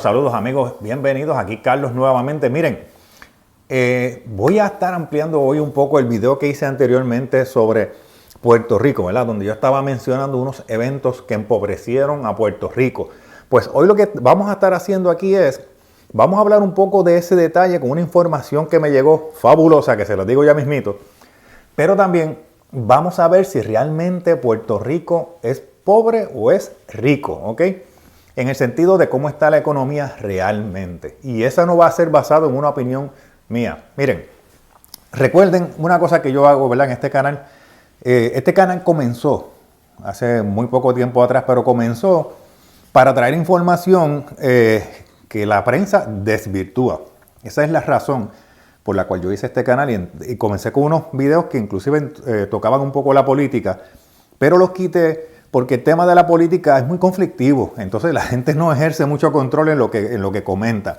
Saludos amigos, bienvenidos, aquí Carlos nuevamente. Miren, voy a estar ampliando hoy un poco el video que hice anteriormente sobre Puerto Rico, ¿verdad? Donde yo estaba mencionando unos eventos que empobrecieron a Puerto Rico. Pues hoy lo que vamos a estar haciendo aquí es, vamos a hablar un poco de ese detalle con una información que me llegó fabulosa, que se los digo ya mismito, pero también vamos a ver si realmente Puerto Rico es pobre o es rico, ¿ok? En el sentido de cómo está la economía realmente. Y esa no va a ser basado en una opinión mía. Miren, recuerden una cosa que yo hago, ¿verdad? En este canal. Este canal comenzó hace muy poco tiempo atrás, pero comenzó para traer información que la prensa desvirtúa. Esa es la razón por la cual yo hice este canal y comencé con unos videos que inclusive tocaban un poco la política, pero los quité porque el tema de la política es muy conflictivo, entonces la gente no ejerce mucho control en lo que comenta.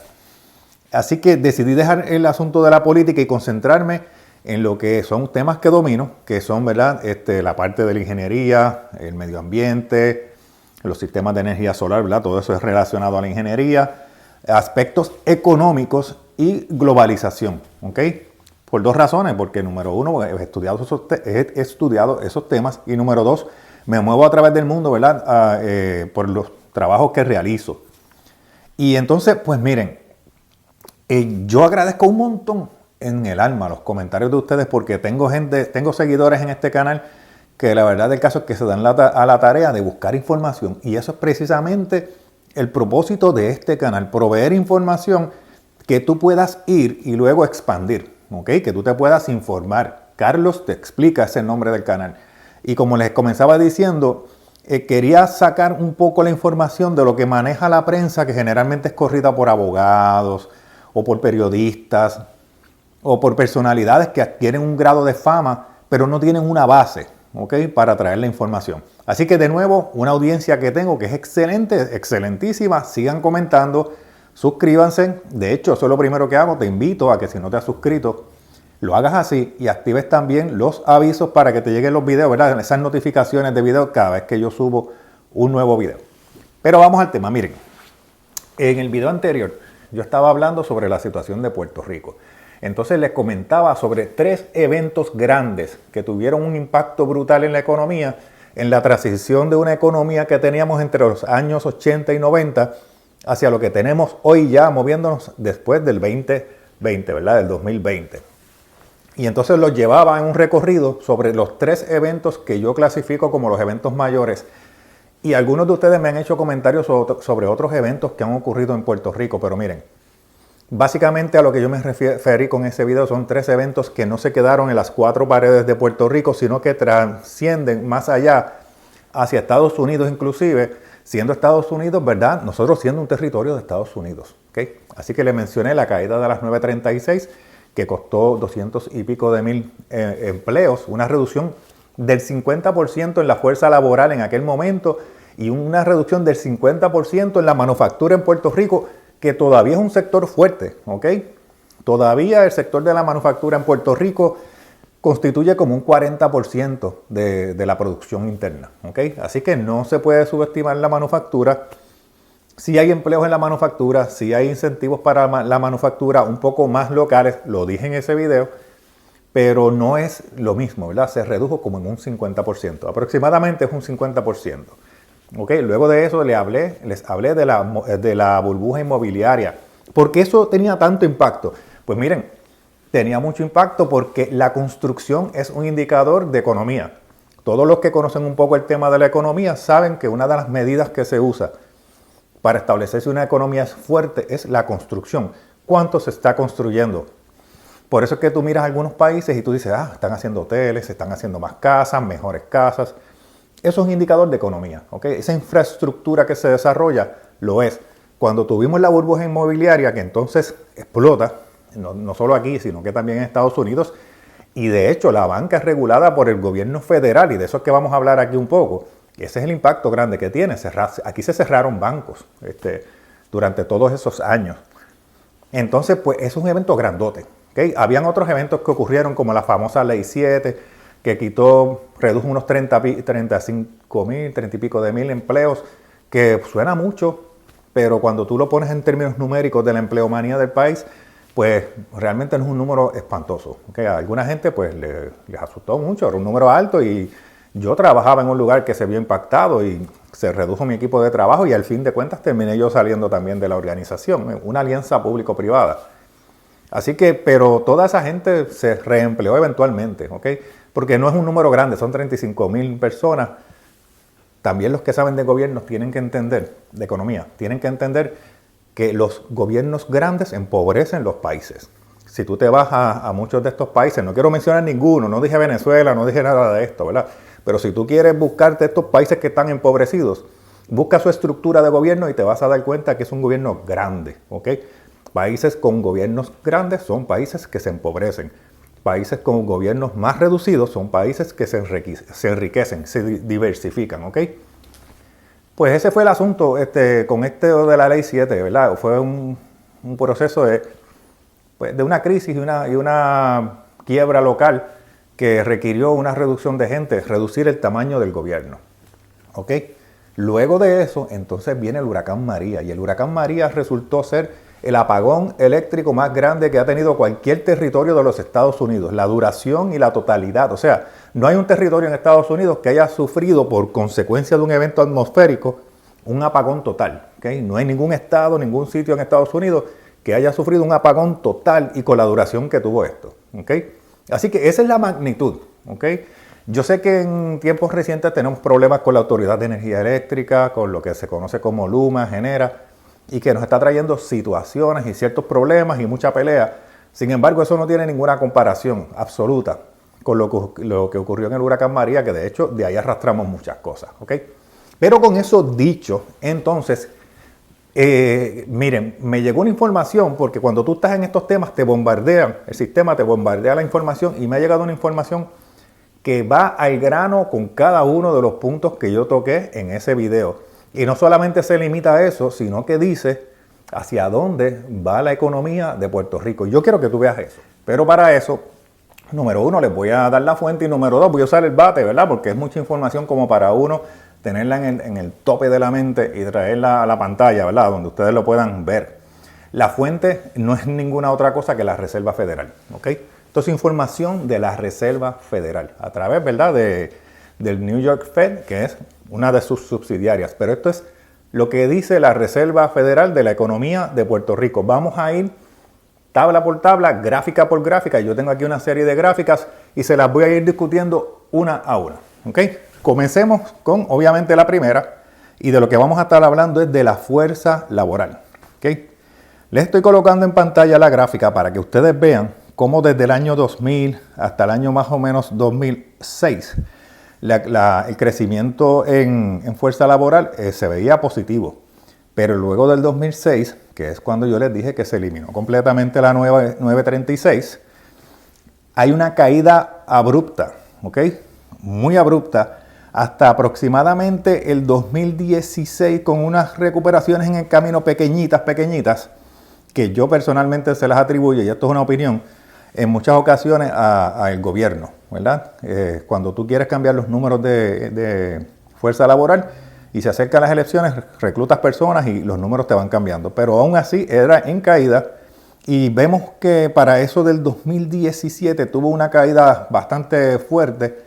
Así que decidí dejar el asunto de la política y concentrarme en lo que son temas que domino, que son, ¿verdad? La parte de la ingeniería, el medio ambiente, los sistemas de energía solar, ¿verdad? Todo eso es relacionado a la ingeniería, aspectos económicos y globalización, ¿ok? Por dos razones, porque número uno, he estudiado esos temas y número dos, me muevo a través del mundo, ¿verdad? Por los trabajos que realizo. Y entonces, pues miren, yo agradezco un montón en el alma los comentarios de ustedes porque tengo seguidores en este canal que la verdad del caso es que se dan a la tarea de buscar información. Y eso es precisamente el propósito de este canal, proveer información que tú puedas ir y luego expandir, ¿ok? Que tú te puedas informar. Carlos Te Explica es el nombre del canal. Y como les comenzaba diciendo, quería sacar un poco la información de lo que maneja la prensa, que generalmente es corrida por abogados o por periodistas o por personalidades que adquieren un grado de fama, pero no tienen una base, ¿ok? Para traer la información. Así que de nuevo, una audiencia que tengo que es excelente, excelentísima. Sigan comentando, suscríbanse. De hecho, eso es lo primero que hago. Te invito a que si no te has suscrito, lo hagas así y actives también los avisos para que te lleguen los videos, ¿verdad? Esas notificaciones de video cada vez que yo subo un nuevo video. Pero vamos al tema. Miren, en el video anterior yo estaba hablando sobre la situación de Puerto Rico. Entonces les comentaba sobre tres eventos grandes que tuvieron un impacto brutal en la economía, en la transición de una economía que teníamos entre los años 80 y 90 hacia lo que tenemos hoy ya moviéndonos después del 2020, ¿verdad? Del 2020. Y entonces los llevaba en un recorrido sobre los tres eventos que yo clasifico como los eventos mayores. Y algunos de ustedes me han hecho comentarios sobre otros eventos que han ocurrido en Puerto Rico. Pero miren, básicamente a lo que yo me referí con ese video son tres eventos que no se quedaron en las cuatro paredes de Puerto Rico, sino que trascienden más allá hacia Estados Unidos inclusive, siendo Estados Unidos, ¿verdad? Nosotros siendo un territorio de Estados Unidos. ¿Okay? Así que le mencioné la caída de las 936, que costó 200 y pico de mil empleos, una reducción del 50% en la fuerza laboral en aquel momento y una reducción del 50% en la manufactura en Puerto Rico, que todavía es un sector fuerte, ¿ok? Todavía el sector de la manufactura en Puerto Rico constituye como un 40% de la producción interna, ¿ok? Así que no se puede subestimar la manufactura. Sí hay empleos en la manufactura, sí hay incentivos para la manufactura un poco más locales, lo dije en ese video, pero no es lo mismo, ¿verdad? Se redujo como en un 50%, aproximadamente es un 50%. ¿Okay? Luego de eso les hablé de la burbuja inmobiliaria. ¿Por qué eso tenía tanto impacto? Pues miren, tenía mucho impacto porque la construcción es un indicador de economía. Todos los que conocen un poco el tema de la economía saben que una de las medidas que se usa para establecer si una economía es fuerte es la construcción. ¿Cuánto se está construyendo? Por eso es que tú miras algunos países y tú dices, están haciendo hoteles, están haciendo más casas, mejores casas. Eso es un indicador de economía, ¿ok? Esa infraestructura que se desarrolla lo es. Cuando tuvimos la burbuja inmobiliaria que entonces explota, no solo aquí, sino que también en Estados Unidos, y de hecho la banca es regulada por el gobierno federal, y de eso es que vamos a hablar aquí un poco. Ese es el impacto grande que tiene. Aquí se cerraron bancos durante todos esos años. Entonces, pues es un evento grandote. ¿Okay? Habían otros eventos que ocurrieron como la famosa Ley 7, que redujo unos 35 mil, 30 y pico de mil empleos, que suena mucho, pero cuando tú lo pones en términos numéricos de la empleomanía del país, pues realmente no es un número espantoso. ¿Okay? A alguna gente pues les asustó mucho, era un número alto y yo trabajaba en un lugar que se vio impactado y se redujo mi equipo de trabajo y al fin de cuentas terminé yo saliendo también de la organización, una alianza público-privada. Así que, pero toda esa gente se reempleó eventualmente, ¿ok? Porque no es un número grande, son 35,000 personas. También los que saben de gobierno tienen que entender, de economía, tienen que entender que los gobiernos grandes empobrecen los países. Si tú te vas a muchos de estos países, no quiero mencionar ninguno, no dije Venezuela, no dije nada de esto, ¿verdad? Pero si tú quieres buscarte estos países que están empobrecidos, busca su estructura de gobierno y te vas a dar cuenta que es un gobierno grande, ¿ok? Países con gobiernos grandes son países que se empobrecen. Países con gobiernos más reducidos son países que se enriquecen, se diversifican, ¿ok? Pues ese fue el asunto con de la Ley 7, ¿verdad? Fue un proceso de una crisis y una quiebra local que requirió una reducción de gente, reducir el tamaño del gobierno, ¿ok? Luego de eso, entonces viene el huracán María, y el huracán María resultó ser el apagón eléctrico más grande que ha tenido cualquier territorio de los Estados Unidos, la duración y la totalidad. O sea, no hay un territorio en Estados Unidos que haya sufrido por consecuencia de un evento atmosférico un apagón total. ¿Okay? No hay ningún estado, ningún sitio en Estados Unidos que haya sufrido un apagón total y con la duración que tuvo esto. ¿Okay? Así que esa es la magnitud. ¿Okay? Yo sé que en tiempos recientes tenemos problemas con la Autoridad de Energía Eléctrica, con lo que se conoce como Luma, Genera, y que nos está trayendo situaciones y ciertos problemas y mucha pelea. Sin embargo, eso no tiene ninguna comparación absoluta con lo que ocurrió en el huracán María, que de hecho de ahí arrastramos muchas cosas. ¿Okay? Pero con eso dicho, entonces, miren, me llegó una información, porque cuando tú estás en estos temas te bombardean, el sistema te bombardea la información, y me ha llegado una información que va al grano con cada uno de los puntos que yo toqué en ese video. Y no solamente se limita a eso, sino que dice hacia dónde va la economía de Puerto Rico. Yo quiero que tú veas eso. Pero para eso, número uno, les voy a dar la fuente, y número dos, voy a usar el bate, ¿verdad? Porque es mucha información como para uno tenerla en el tope de la mente y traerla a la pantalla, ¿verdad? Donde ustedes lo puedan ver. La fuente no es ninguna otra cosa que la Reserva Federal, ¿ok? Esto es información de la Reserva Federal, a través, ¿verdad?, del New York Fed, que es una de sus subsidiarias. Pero esto es lo que dice la Reserva Federal de la economía de Puerto Rico. Vamos a ir tabla por tabla, gráfica por gráfica. Yo tengo aquí una serie de gráficas y se las voy a ir discutiendo una a una. ¿Ok? Comencemos con, obviamente, la primera. Y de lo que vamos a estar hablando es de la fuerza laboral. ¿Ok? Les estoy colocando en pantalla la gráfica para que ustedes vean cómo desde el año 2000 hasta el año más o menos 2006, el crecimiento en fuerza laboral se veía positivo. Pero luego del 2006, que es cuando yo les dije que se eliminó completamente la 936, hay una caída abrupta, ¿ok? Muy abrupta, hasta aproximadamente el 2016, con unas recuperaciones en el camino pequeñitas, que yo personalmente se las atribuyo, y esto es una opinión, en muchas ocasiones al gobierno, ¿verdad? Cuando tú quieres cambiar los números de fuerza laboral y se acercan las elecciones, reclutas personas y los números te van cambiando. Pero aún así era en caída, y vemos que para eso del 2017 tuvo una caída bastante fuerte,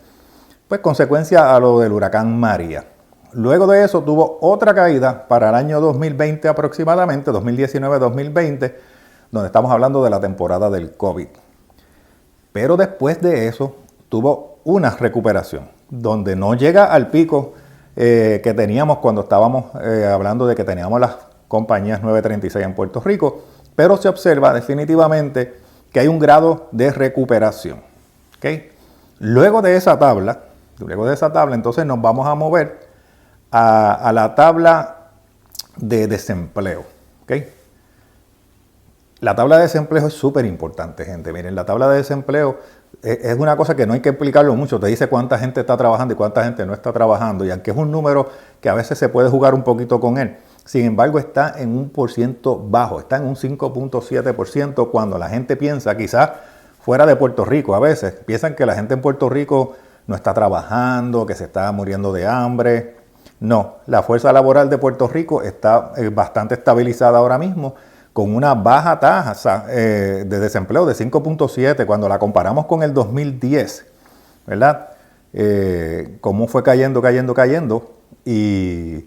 pues consecuencia a lo del huracán María. Luego de eso tuvo otra caída para el año 2020 aproximadamente, 2019-2020, donde estamos hablando de la temporada del COVID. Pero después de eso tuvo una recuperación, donde no llega al pico que teníamos cuando estábamos hablando de que teníamos las compañías 936 en Puerto Rico, pero se observa definitivamente que hay un grado de recuperación. ¿Okay? Luego de esa tabla, entonces nos vamos a mover a la tabla de desempleo. ¿Okay? La tabla de desempleo es súper importante, gente. Miren, la tabla de desempleo es una cosa que no hay que explicarlo mucho. Te dice cuánta gente está trabajando y cuánta gente no está trabajando. Y aunque es un número que a veces se puede jugar un poquito con él, sin embargo está en un porciento bajo. Está en un 5.7%, cuando la gente piensa, quizás fuera de Puerto Rico, a veces piensan que la gente en Puerto Rico no está trabajando, que se está muriendo de hambre. No, la fuerza laboral de Puerto Rico está bastante estabilizada ahora mismo, con una baja tasa de desempleo de 5.7 cuando la comparamos con el 2010, ¿verdad? Cómo fue cayendo y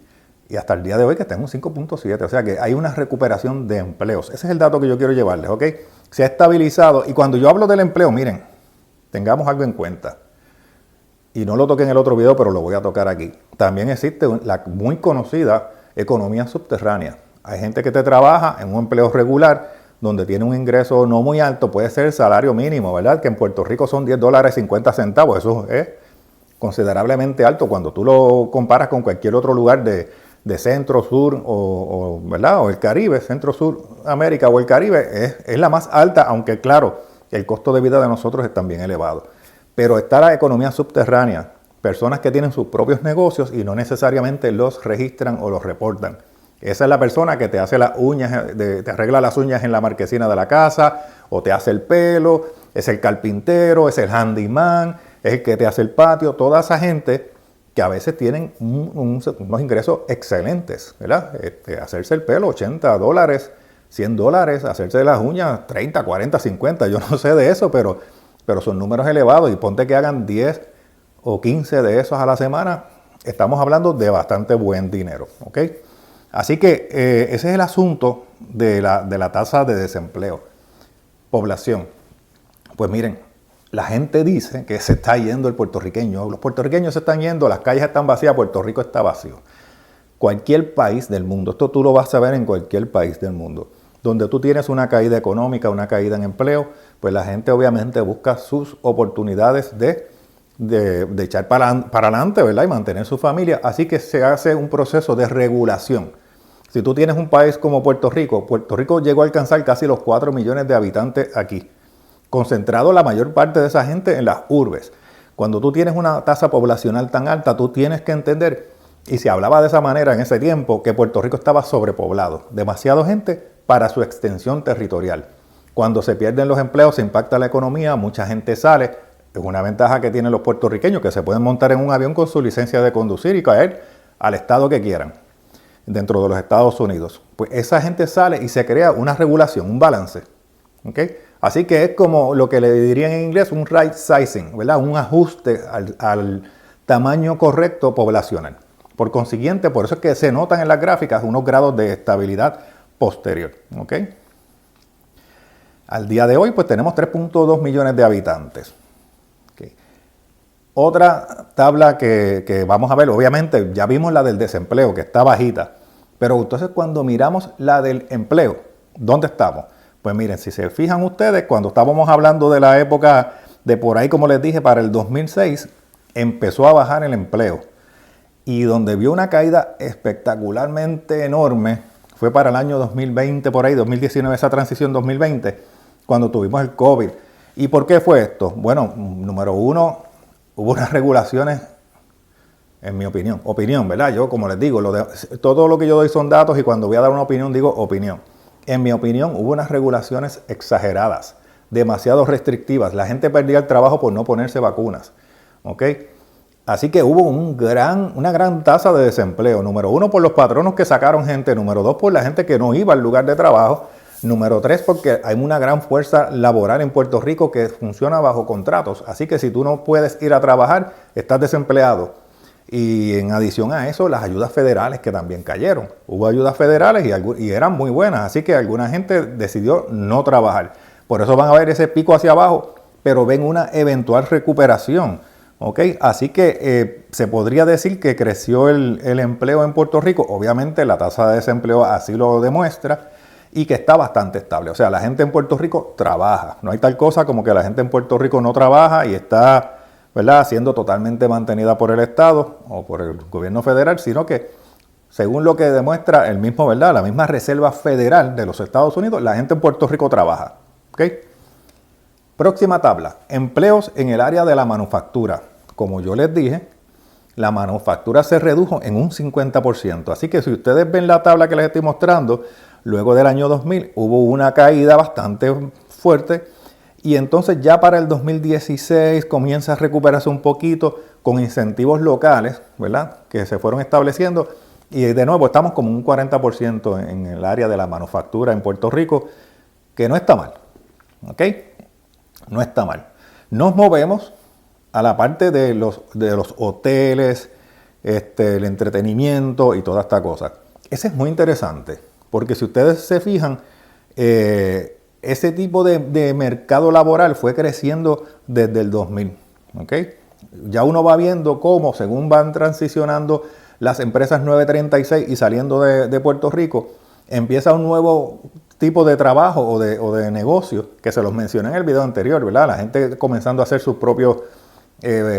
hasta el día de hoy que está en un 5.7, o sea que hay una recuperación de empleos. Ese es el dato que yo quiero llevarles, ¿ok? Se ha estabilizado y cuando yo hablo del empleo, miren, tengamos algo en cuenta. Y no lo toqué en el otro video, pero lo voy a tocar aquí. También existe la muy conocida economía subterránea. Hay gente que te trabaja en un empleo regular, donde tiene un ingreso no muy alto, puede ser el salario mínimo, ¿verdad? Que en Puerto Rico son $10.50. Eso es considerablemente alto cuando tú lo comparas con cualquier otro lugar de centro, sur ¿verdad? O el Caribe, centro, sur, América o el Caribe, es la más alta, aunque claro, el costo de vida de nosotros es también elevado. Pero está la economía subterránea, personas que tienen sus propios negocios y no necesariamente los registran o los reportan. Esa es la persona que te hace las uñas, te arregla las uñas en la marquesina de la casa, o te hace el pelo, es el carpintero, es el handyman, es el que te hace el patio. Toda esa gente que a veces tienen unos ingresos excelentes, ¿verdad? Hacerse el pelo, $80, $100, hacerse las uñas, 30, 40, 50, yo no sé de eso, pero son números elevados y ponte que hagan 10 o 15 de esos a la semana, estamos hablando de bastante buen dinero, ¿ok? Así que ese es el asunto de la tasa de desempleo. Población. Pues miren, la gente dice que se está yendo el puertorriqueño. Los puertorriqueños se están yendo, las calles están vacías, Puerto Rico está vacío. Cualquier país del mundo, esto tú lo vas a ver en cualquier país del mundo, donde tú tienes una caída económica, una caída en empleo, pues la gente obviamente busca sus oportunidades de echar para adelante, ¿verdad? Y mantener su familia. Así que se hace un proceso de regulación. Si tú tienes un país como Puerto Rico llegó a alcanzar casi los 4 millones de habitantes aquí, concentrado la mayor parte de esa gente en las urbes. Cuando tú tienes una tasa poblacional tan alta, tú tienes que entender, y se hablaba de esa manera en ese tiempo, que Puerto Rico estaba sobrepoblado, demasiada gente para su extensión territorial. Cuando se pierden los empleos, se impacta la economía, mucha gente sale. Es una ventaja que tienen los puertorriqueños, que se pueden montar en un avión con su licencia de conducir y caer al estado que quieran, dentro de los Estados Unidos. Pues esa gente sale y se crea una regulación, un balance. ¿Okay? Así que es como lo que le dirían en inglés un right sizing, ¿verdad? Un ajuste al tamaño correcto poblacional. Por consiguiente, por eso es que se notan en las gráficas unos grados de estabilidad posterior. ¿Okay? Al día de hoy, pues tenemos 3.2 millones de habitantes. Okay. Otra tabla que vamos a ver, obviamente ya vimos la del desempleo, que está bajita. Pero entonces cuando miramos la del empleo, ¿dónde estamos? Pues miren, si se fijan ustedes, cuando estábamos hablando de la época de por ahí, como les dije, para el 2006, empezó a bajar el empleo. Y donde vio una caída espectacularmente enorme fue para el año 2020, por ahí, 2019, esa transición 2020, cuando tuvimos el COVID. ¿Y por qué fue esto? Bueno, número uno, hubo unas regulaciones, en mi opinión, ¿verdad? Yo, como les digo, todo lo que yo doy son datos y cuando voy a dar una opinión, digo opinión. En mi opinión, hubo unas regulaciones exageradas, demasiado restrictivas. La gente perdía el trabajo por no ponerse vacunas, ¿ok? Así que hubo una gran tasa de desempleo. Número uno, por los patronos que sacaron gente. Número dos, por la gente que no iba al lugar de trabajo. Número tres, porque hay una gran fuerza laboral en Puerto Rico que funciona bajo contratos. Así que si tú no puedes ir a trabajar, estás desempleado. Y en adición a eso, las ayudas federales que también cayeron. Hubo ayudas federales y eran muy buenas. Así que alguna gente decidió no trabajar. Por eso van a ver ese pico hacia abajo, pero ven una eventual recuperación. ¿Okay? Así que se podría decir que creció el empleo en Puerto Rico. Obviamente la tasa de desempleo así lo demuestra y que está bastante estable. O sea, la gente en Puerto Rico trabaja. No hay tal cosa como que la gente en Puerto Rico no trabaja y está, ¿verdad?, siendo totalmente mantenida por el Estado o por el gobierno federal, sino que según lo que demuestra el mismo, ¿verdad?, la misma Reserva Federal de los Estados Unidos, la gente en Puerto Rico trabaja. ¿Okay? Próxima tabla, empleos en el área de la manufactura. Como yo les dije, la manufactura se redujo en un 50%. Así que si ustedes ven la tabla que les estoy mostrando, luego del año 2000 hubo una caída bastante fuerte y entonces ya para el 2016 comienza a recuperarse un poquito con incentivos locales, ¿verdad?, que se fueron estableciendo. Y de nuevo estamos como un 40% en el área de la manufactura en Puerto Rico, que no está mal, ¿ok? No está mal. Nos movemos a la parte de los hoteles, el entretenimiento y toda esta cosa. Ese es muy interesante, porque si ustedes se fijan, ese tipo de mercado laboral fue creciendo desde el 2000, ¿ok? Ya uno va viendo cómo, según van transicionando las empresas 936 y saliendo de Puerto Rico, empieza un nuevo tipo de trabajo o de negocio, que se los mencioné en el video anterior, ¿verdad? La gente comenzando a hacer sus propios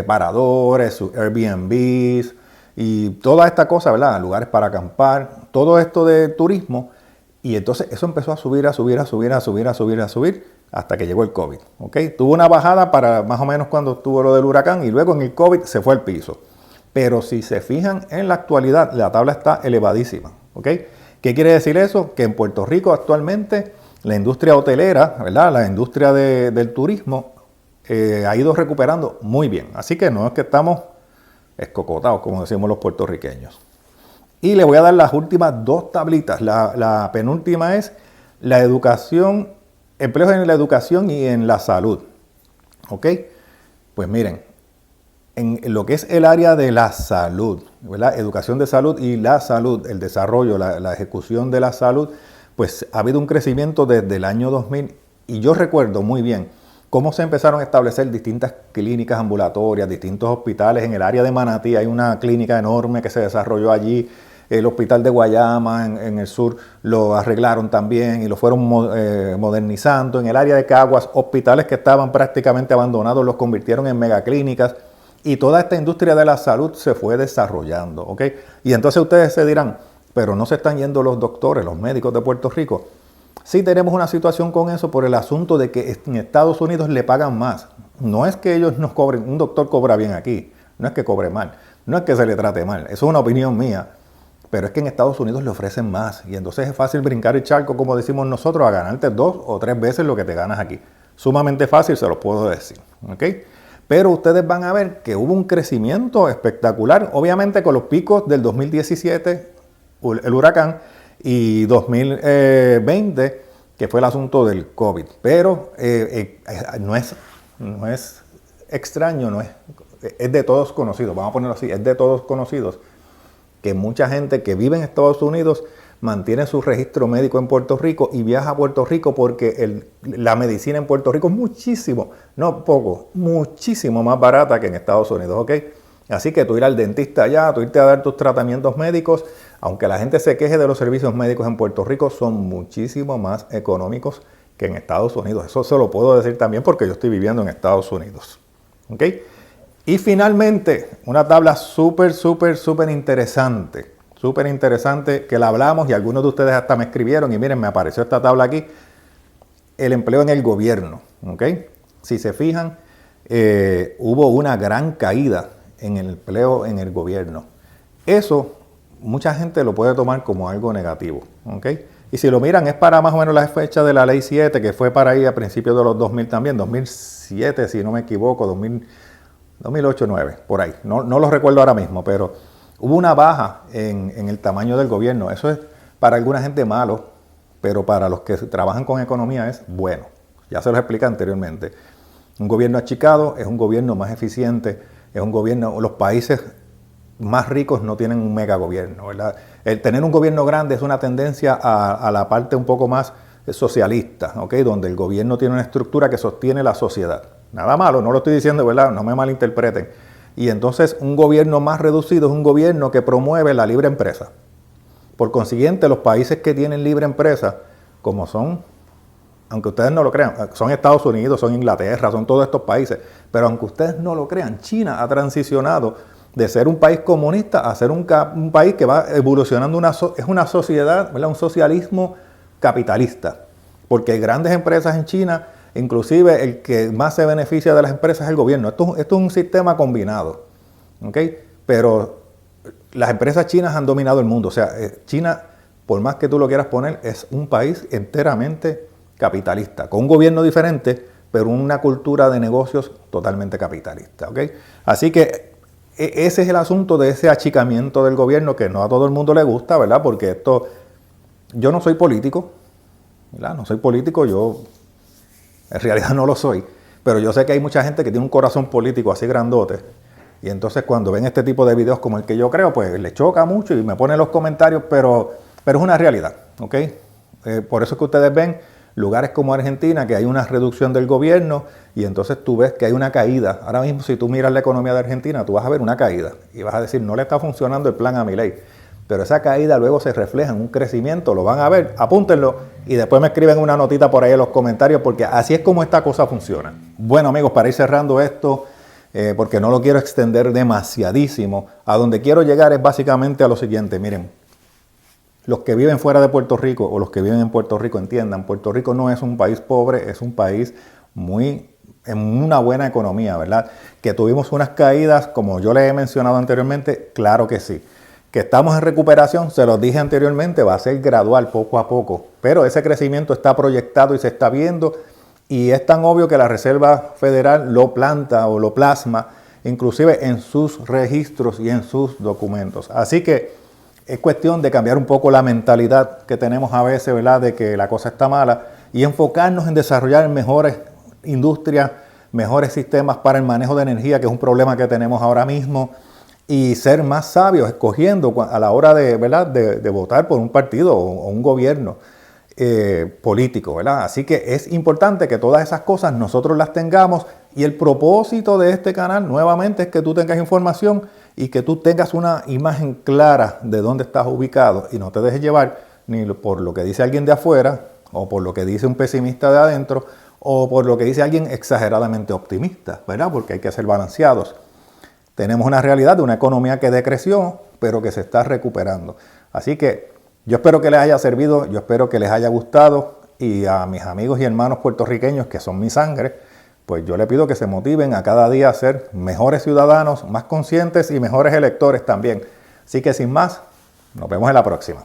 paradores, sus Airbnbs y toda esta cosa, ¿verdad? Lugares para acampar, todo esto de turismo. Y entonces eso empezó a subir, hasta que llegó el COVID, ¿ok? Tuvo una bajada para más o menos cuando estuvo lo del huracán y luego en el COVID se fue al piso. Pero si se fijan en la actualidad, la tabla está elevadísima, ¿ok? ¿Qué quiere decir eso? Que en Puerto Rico actualmente la industria hotelera, ¿verdad?, la industria del turismo ha ido recuperando muy bien. Así que no es que estamos escocotados, como decimos los puertorriqueños. Y le voy a dar las últimas dos tablitas. La penúltima es la educación, empleos en la educación y en la salud. ¿Ok? Pues miren, en lo que es el área de la salud, ¿verdad?, educación de salud y la salud, el desarrollo, la ejecución de la salud, pues ha habido un crecimiento desde el año 2000. Y yo recuerdo muy bien cómo se empezaron a establecer distintas clínicas ambulatorias, distintos hospitales. En el área de Manatí hay una clínica enorme que se desarrolló allí. El hospital de Guayama en el sur lo arreglaron también y lo fueron modernizando. En el área de Caguas, hospitales que estaban prácticamente abandonados los convirtieron en megaclínicas. Y toda esta industria de la salud se fue desarrollando, ¿ok? Y entonces ustedes se dirán, pero no se están yendo los doctores, los médicos de Puerto Rico. Sí tenemos una situación con eso por el asunto de que en Estados Unidos le pagan más. No es que ellos nos cobren, un doctor cobra bien aquí, no es que cobre mal, no es que se le trate mal, eso es una opinión mía. Pero es que en Estados Unidos le ofrecen más y entonces es fácil brincar el charco, como decimos nosotros, a ganarte 2 o 3 veces lo que te ganas aquí. Sumamente fácil, se los puedo decir, ¿ok? Pero ustedes van a ver que hubo un crecimiento espectacular, obviamente con los picos del 2017, el huracán, y 2020, que fue el asunto del COVID. Pero no es extraño, es de todos conocidos, vamos a ponerlo así, es de todos conocidos que mucha gente que vive en Estados Unidos mantiene su registro médico en Puerto Rico y viaja a Puerto Rico porque la medicina en Puerto Rico es muchísimo, no poco, muchísimo más barata que en Estados Unidos, ¿ok? Así que tú ir al dentista allá, tú irte a dar tus tratamientos médicos, aunque la gente se queje de los servicios médicos en Puerto Rico, son muchísimo más económicos que en Estados Unidos. Eso se lo puedo decir también porque yo estoy viviendo en Estados Unidos, ¿ok? Y finalmente, una tabla súper interesante que la hablamos y algunos de ustedes hasta me escribieron y miren, me apareció esta tabla aquí, el empleo en el gobierno, ¿ok? Si se fijan, hubo una gran caída en el empleo en el gobierno. Eso mucha gente lo puede tomar como algo negativo, ¿ok? Y si lo miran es para más o menos la fecha de la Ley 7, que fue para ahí a principios de los 2000 también, 2007 si no me equivoco, 2008, 2009, por ahí. No lo recuerdo ahora mismo, pero hubo una baja en el tamaño del gobierno. Eso es para alguna gente malo, pero para los que trabajan con economía es bueno. Ya se los expliqué anteriormente. Un gobierno achicado es un gobierno más eficiente, es un gobierno, los países más ricos no tienen un megagobierno, ¿verdad? El tener un gobierno grande es una tendencia a la parte un poco más socialista, ¿ok? Donde el gobierno tiene una estructura que sostiene la sociedad. Nada malo, no lo estoy diciendo, ¿verdad? No me malinterpreten. Y entonces un gobierno más reducido es un gobierno que promueve la libre empresa. Por consiguiente, los países que tienen libre empresa, como son, aunque ustedes no lo crean, son Estados Unidos, son Inglaterra, son todos estos países, pero aunque ustedes no lo crean, China ha transicionado de ser un país comunista a ser un país que va evolucionando, es una sociedad, ¿verdad?, un socialismo capitalista, porque hay grandes empresas en China. Inclusive el que más se beneficia de las empresas es el gobierno. Esto es un sistema combinado, ¿ok? Pero las empresas chinas han dominado el mundo. O sea, China, por más que tú lo quieras poner, es un país enteramente capitalista, con un gobierno diferente, pero una cultura de negocios totalmente capitalista, ¿ok? Así que ese es el asunto de ese achicamiento del gobierno que no a todo el mundo le gusta, ¿verdad? Porque yo no soy político, ¿verdad? No soy político, yo en realidad no lo soy, pero yo sé que hay mucha gente que tiene un corazón político así grandote, y entonces cuando ven este tipo de videos como el que yo creo, pues les choca mucho y me ponen los comentarios, pero es una realidad, ¿ok? Por eso es que ustedes ven lugares como Argentina, que hay una reducción del gobierno y entonces tú ves que hay una caída. Ahora mismo, si tú miras la economía de Argentina, tú vas a ver una caída y vas a decir, no le está funcionando el plan a Milei. Pero esa caída luego se refleja en un crecimiento, lo van a ver, apúntenlo y después me escriben una notita por ahí en los comentarios porque así es como esta cosa funciona. Bueno amigos, para ir cerrando esto, porque no lo quiero extender demasiadísimo, a donde quiero llegar es básicamente a lo siguiente, miren. Los que viven fuera de Puerto Rico o los que viven en Puerto Rico entiendan, Puerto Rico no es un país pobre, es un país en una buena economía, ¿verdad? Que tuvimos unas caídas, como yo les he mencionado anteriormente, claro que sí. Que estamos en recuperación, se los dije anteriormente, va a ser gradual, poco a poco. Pero ese crecimiento está proyectado y se está viendo y es tan obvio que la Reserva Federal lo planta o lo plasma, inclusive en sus registros y en sus documentos. Así que es cuestión de cambiar un poco la mentalidad que tenemos a veces, ¿verdad? De que la cosa está mala y enfocarnos en desarrollar mejores industrias, mejores sistemas para el manejo de energía, que es un problema que tenemos ahora mismo, y ser más sabios escogiendo a la hora de, ¿verdad? de votar por un partido o un gobierno político, ¿verdad? Así que es importante que todas esas cosas nosotros las tengamos y el propósito de este canal nuevamente es que tú tengas información y que tú tengas una imagen clara de dónde estás ubicado y no te dejes llevar ni por lo que dice alguien de afuera o por lo que dice un pesimista de adentro o por lo que dice alguien exageradamente optimista, ¿verdad? Porque hay que ser balanceados. Tenemos una realidad de una economía que decreció, pero que se está recuperando. Así que yo espero que les haya servido, yo espero que les haya gustado y a mis amigos y hermanos puertorriqueños que son mi sangre, pues yo les pido que se motiven a cada día a ser mejores ciudadanos, más conscientes y mejores electores también. Así que sin más, nos vemos en la próxima.